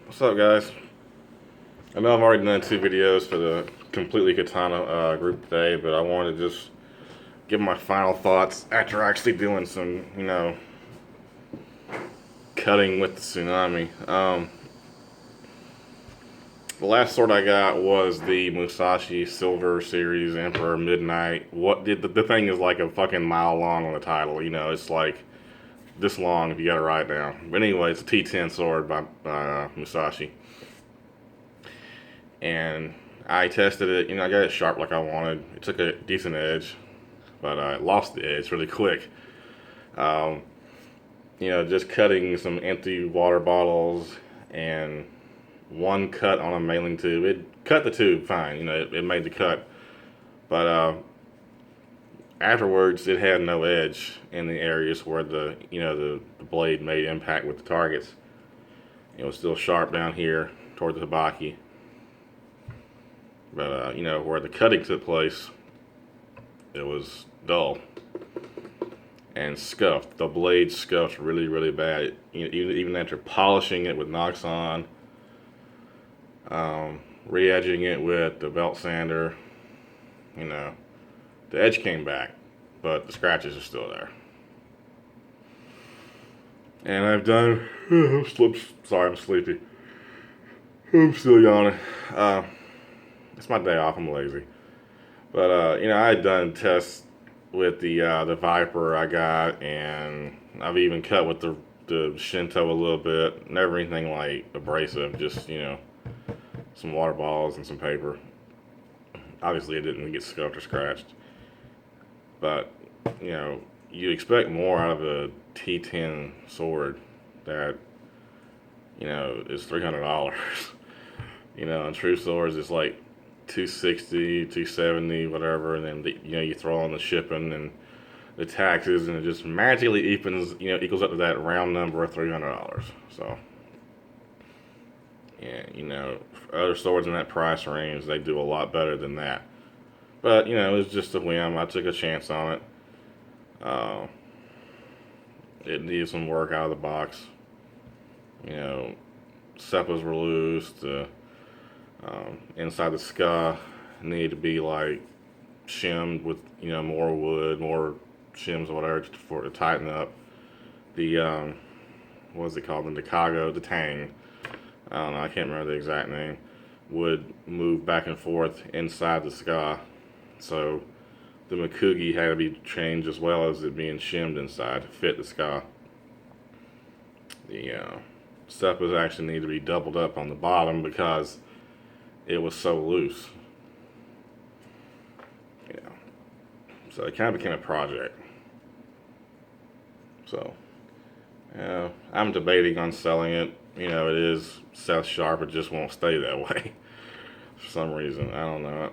What's up, guys? I know I've already done 2 videos for the completely katana group today, but I wanted to just give my final thoughts after actually doing some, cutting with the tsunami. The last sword I got was the Musashi Silver Series Emperor Midnight. What did the thing is like a fucking mile long on the title. It's like this long if you got to write it down. But anyway, it's a T10 sword by Musashi. And I tested it. I got it sharp like I wanted. It took a decent edge, but I lost the edge really quick. Um, just cutting some empty water bottles and one cut on a mailing tube. It cut the tube fine. It made the cut, but afterwards it had no edge in the areas where the blade made impact with the targets. It was still sharp down here toward the hibaki. But, where the cutting took place, it was dull and scuffed. The blade scuffed really, really bad. Even after polishing it with Noxon, re-edging it with the belt sander, the edge came back, but the scratches are still there. And I've done, sorry, I'm sleepy. I'm still yawning. It's my day off, I'm lazy. But, I had done tests with the Viper I got, and I've even cut with the Shinto a little bit. Never anything like abrasive, just, some water balls and some paper. Obviously, it didn't get scuffed or scratched. But, you expect more out of a T10 sword that, is $300. And true swords is like 260, 270, whatever, and then you throw on the shipping and the taxes, and it just magically equals up to that round number of $300. So, yeah, other swords in that price range, they do a lot better than that. But it was just a whim. I took a chance on it. It needed some work out of the box. Seppas were loose. Inside the ska need to be like shimmed with more wood, more shims or whatever for it to tighten up. The what is it called? The tang. I don't know. I can't remember the exact name. Would move back and forth inside the ska, so the Makugi had to be changed as well as it being shimmed inside to fit the ska. The seppas actually need to be doubled up on the bottom because it was so loose. So it kind of became a project. So, I'm debating on selling it. It is South Sharp. It just won't stay that way for some reason. I don't know.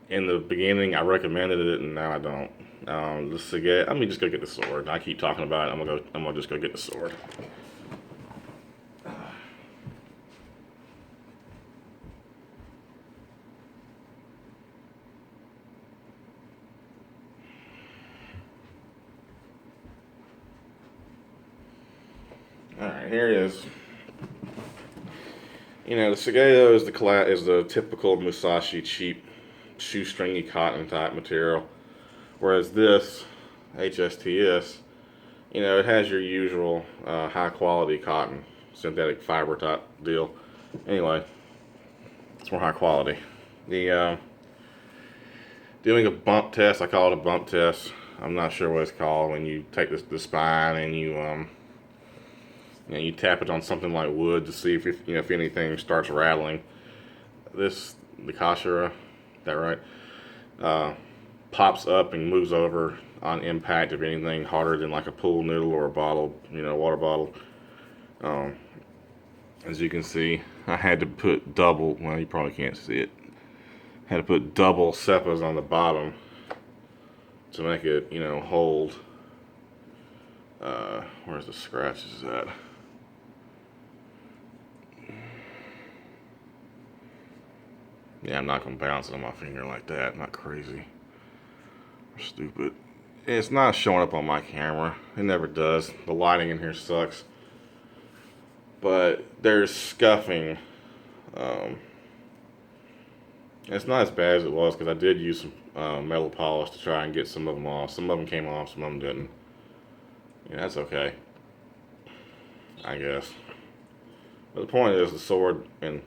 In the beginning I recommended it, and now I don't. Let me just go get the sword. I keep talking about it. I'm gonna just go get the sword. Alright, here it is. The Sageo is the typical Musashi cheap shoestringy cotton type material, whereas this hsts, it has your usual high quality cotton, synthetic fiber type deal. Anyway, it's more high quality. The doing a bump test, I call it a bump test. I'm not sure what it's called when you take the spine and you tap it on something like wood to see if anything starts rattling. The Kashira, that right? Pops up and moves over on impact if anything harder than like a pool noodle or a bottle, water bottle. As you can see, I had to put double. Well, you probably can't see it. Had to put double seppas on the bottom to make it, hold. Where's the scratches at? Yeah, I'm not gonna bounce it on my finger like that. I'm not crazy or stupid. It's not showing up on my camera. It never does. The lighting in here sucks. but there's scuffing. Um, it's not as bad as it was because I did use some metal polish to try and get some of them off. Some of them came off, some of them didn't. Yeah, that's okay, I guess. But the point is, the sword and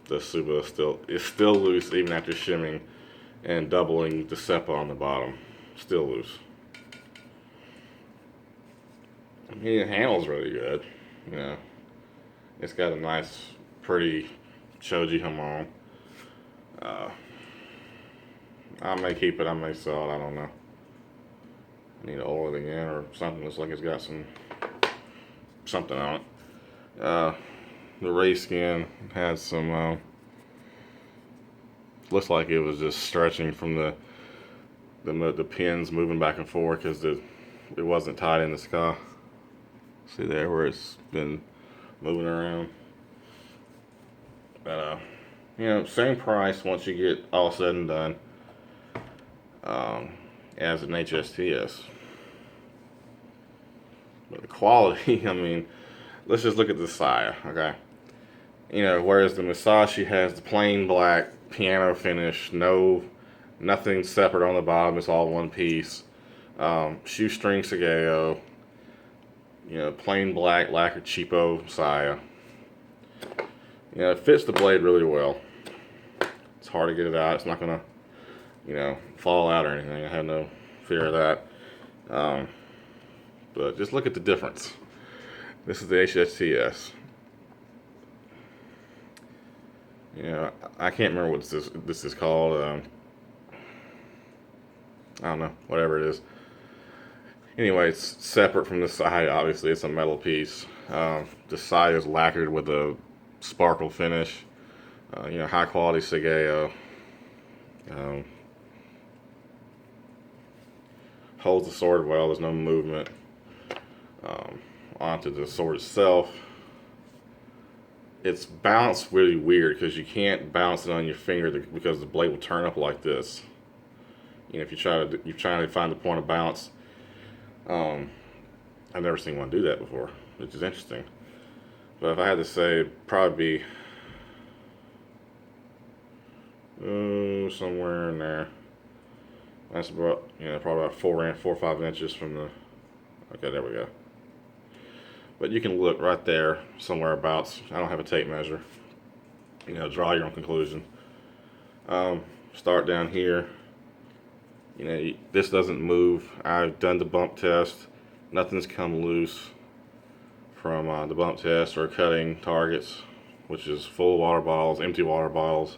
the Suba is still loose even after shimming and doubling the seppa on the bottom. Still loose. I mean, the handle's really good. You know, it's got a nice, pretty shoji hamon. I may keep it, I may sell it, I don't know. I need to oil it again or something. Looks like it's got something on it. The ray skin had some, looks like it was just stretching from the pins moving back and forth because it wasn't tied in the sky. See there where it's been moving around. But you know, same price once you get all said and done as an hsts. But the quality, I mean, let's just look at the saya, okay? You know, whereas the Musashi has the plain black piano finish, nothing separate on the bottom, it's all one piece. Shoestring Sageo, you know, plain black lacquer cheapo saya. You know, it fits the blade really well. It's hard to get it out. It's not gonna, you know, fall out or anything. I have no fear of that. But just look at the difference. This is the hsts. You know, I can't remember what this is called. I don't know, whatever it is. Anyway, it's separate from the side. Obviously, it's a metal piece. The side is lacquered with a sparkle finish. You know, high quality Sageo. Holds the sword well. There's no movement onto the sword itself. It's balanced really weird because you can't balance it on your finger because the blade will turn up like this. You know, if you're trying to find the point of balance. I've never seen one do that before, which is interesting. But if I had to say, it'd probably be somewhere in there. That's about, you know, probably about 4 or 5 inches from the. Okay, there we go. But you can look right there, somewhere abouts. I don't have a tape measure. You know, draw your own conclusion. Start down here. You know, this doesn't move. I've done the bump test. Nothing's come loose from the bump test or cutting targets, which is full water bottles, empty water bottles.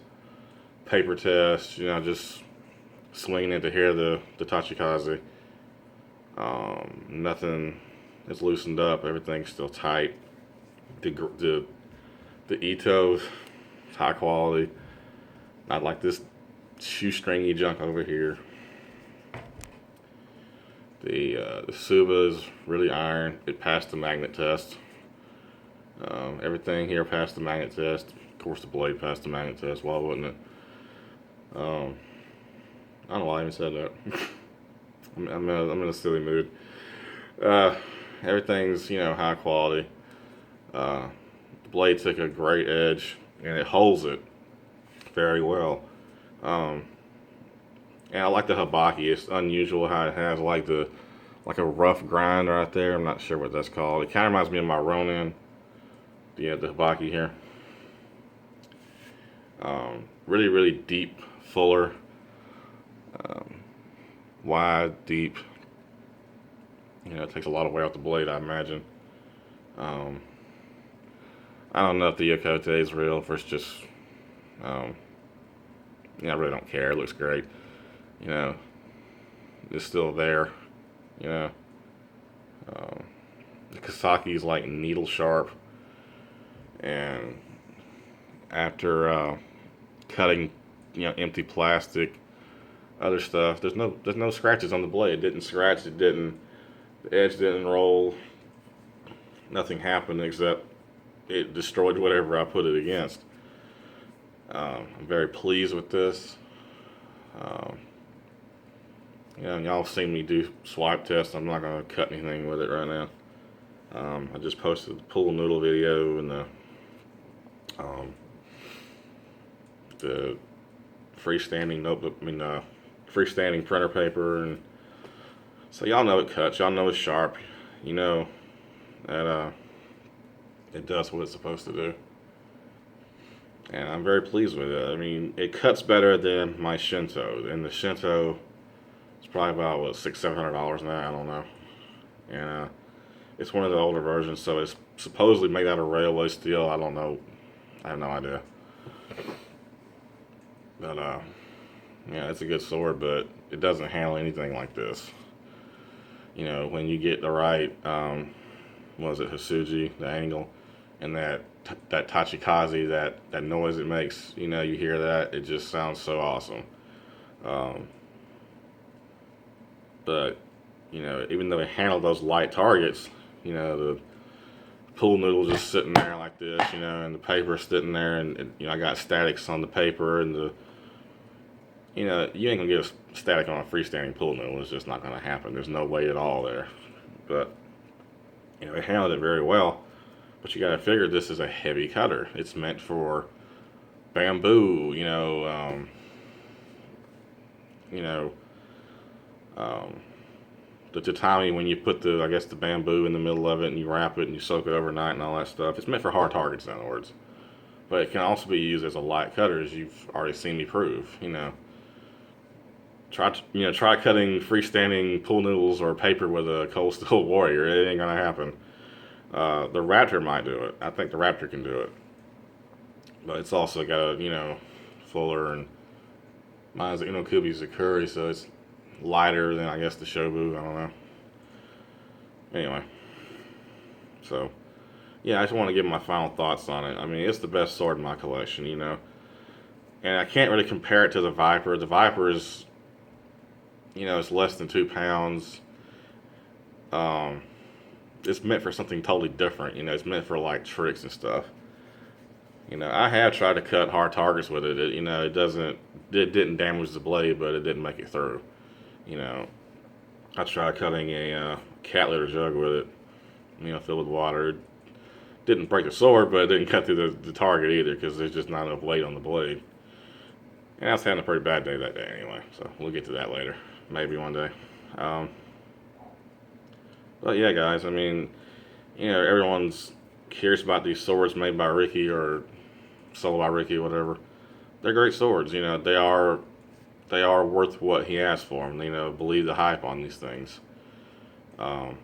Paper test, you know, just swinging it to here, the tachikaze. Nothing is loosened up. Everything's still tight. The Ito's high quality. Not like this shoestringy junk over here. The Suba is really iron. It passed the magnet test. Everything here passed the magnet test. Of course, the blade passed the magnet test. Why wouldn't it? I don't know why I even said that. I'm in a silly mood. Everything's, you know, high quality. The blade took a great edge and it holds it very well. And I like the habaki. It's unusual how it has like a rough grind right there. I'm not sure what that's called. It kind of reminds me of my Ronin. The habaki here. Really, really deep, fuller, wide, deep. You know, it takes a lot of weight off the blade, I imagine. I don't know if the Yokote is real, if it's just, yeah, I really don't care. It looks great. You know, it's still there. You know, the Kasaki is like needle sharp, and after cutting, you know, empty plastic, other stuff, there's no scratches on the blade. It didn't scratch. The edge didn't roll. Nothing happened except it destroyed whatever I put it against. I'm very pleased with this. You know, y'all seen me do swipe tests. I'm not going to cut anything with it right now. I just posted the pool noodle video and the freestanding notebook, freestanding printer paper, and so y'all know it cuts, y'all know it's sharp, you know that it does what it's supposed to do, and I'm very pleased with it. I mean, it cuts better than my Shinto, and the Shinto is probably about what, $600-700 now, I don't know, and it's one of the older versions, so it's supposedly made out of railway steel. I don't know, I have no idea, but yeah, it's a good sword, but it doesn't handle anything like this. You know, when you get the right, what is it, Hasuji, the angle, and that Tachikaze, that noise it makes, you know, you hear that, it just sounds so awesome. But, you know, even though it handled those light targets, you know, the pool noodle just sitting there like this, you know, and the paper sitting there, and you know, I got statics on the paper, and the, you know, you ain't gonna get a static on a freestanding pool noodle. It's just not gonna happen. There's no way at all there. But, you know, it handled it very well. But you gotta figure this is a heavy cutter. It's meant for bamboo, the tatami, when you put the, I guess, the bamboo in the middle of it and you wrap it and you soak it overnight and all that stuff. It's meant for hard targets, in other words. But it can also be used as a light cutter, as you've already seen me prove. You know, try cutting freestanding pool noodles or paper with a cold steel warrior. It ain't gonna happen. The Raptor might do it. I think the Raptor can do it. But it's also got a, you know, fuller, and mine's the Inokubi Zakuri, so it's lighter than, I guess, the Shobu. I don't know. Anyway, so yeah, I just want to give my final thoughts on it. I mean, it's the best sword in my collection, you know, and I can't really compare it to the Viper. The Viper is, you know, it's less than 2 pounds. It's meant for something totally different. You know, it's meant for like tricks and stuff. You know, I have tried to cut hard targets with it. You know, it didn't damage the blade, but it didn't make it through. You know, I tried cutting a cat litter jug with it, you know, filled with water. It didn't break the sword, but it didn't cut through the target either, because there's just not enough weight on the blade. And I was having a pretty bad day that day anyway, so we'll get to that later. Maybe one day. But yeah, guys, I mean, you know, everyone's curious about these swords made by Ricky or sold by Ricky, whatever. They're great swords, you know. They are worth what he asked for them. You know, believe the hype on these things. Yeah,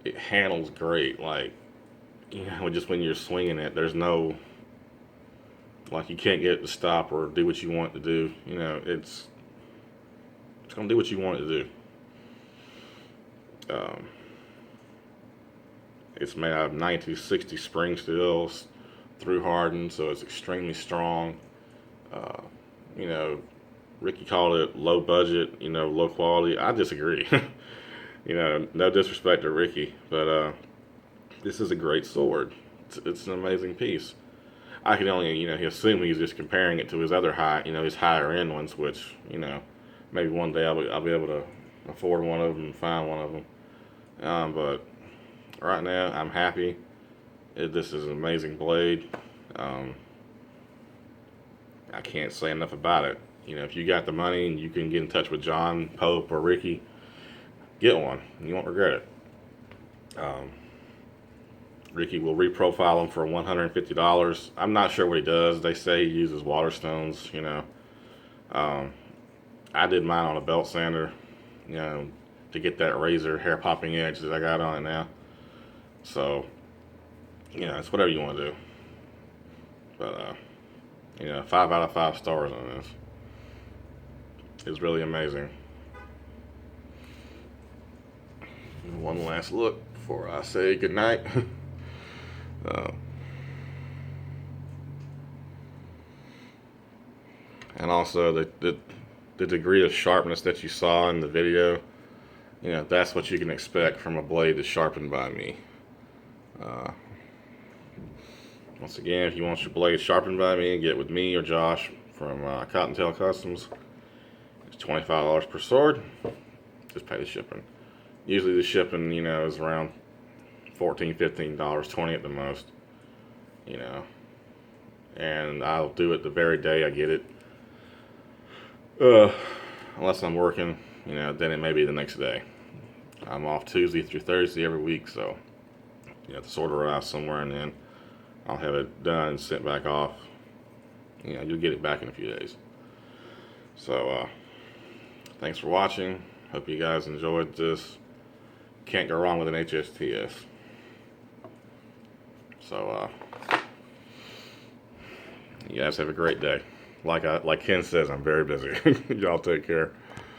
it handles great. Like, you know, just when you're swinging it, there's no, like, you can't get it to stop or do what you want it to do. You know, it's gonna do what you want it to do. It's made out of 1960 spring steel, through hardened, so it's extremely strong. You know, Ricky called it low budget, you know, low quality. I disagree. You know, no disrespect to Ricky, but this is a great sword. It's an amazing piece. I can only, you know, assume he's just comparing it to his other his higher end ones, which, you know, maybe one day I'll be able to afford one of them and find one of them. But right now, I'm happy. This is an amazing blade. I can't say enough about it. You know, if you got the money and you can get in touch with John, Pope, or Ricky, get one. You won't regret it. Ricky will reprofile them for $150. I'm not sure what he does. They say he uses water stones, you know. I did mine on a belt sander, you know, to get that razor hair popping edge that I got on it now. So, you know, it's whatever you want to do. But, you know, 5 out of 5 stars on this. It's really amazing. One last look before I say goodnight. And also the degree of sharpness that you saw in the video, you know, that's what you can expect from a blade that's sharpened by me. Once again, if you want your blade sharpened by me, get with me or Josh from Cottontail Customs. It's $25 per sword. just pay the shipping. Usually the shipping, you know, is around $14, $15, $20 at the most, you know. And I'll do it the very day I get it. Unless I'm working, you know, then it may be the next day. I'm off Tuesday through Thursday every week, so you have to sort it out somewhere, and then I'll have it done and sent back off. You know, you'll get it back in a few days. So, thanks for watching. Hope you guys enjoyed this. Can't go wrong with an hsts. So, you guys have a great day. Like Ken says, I'm very busy. Y'all take care.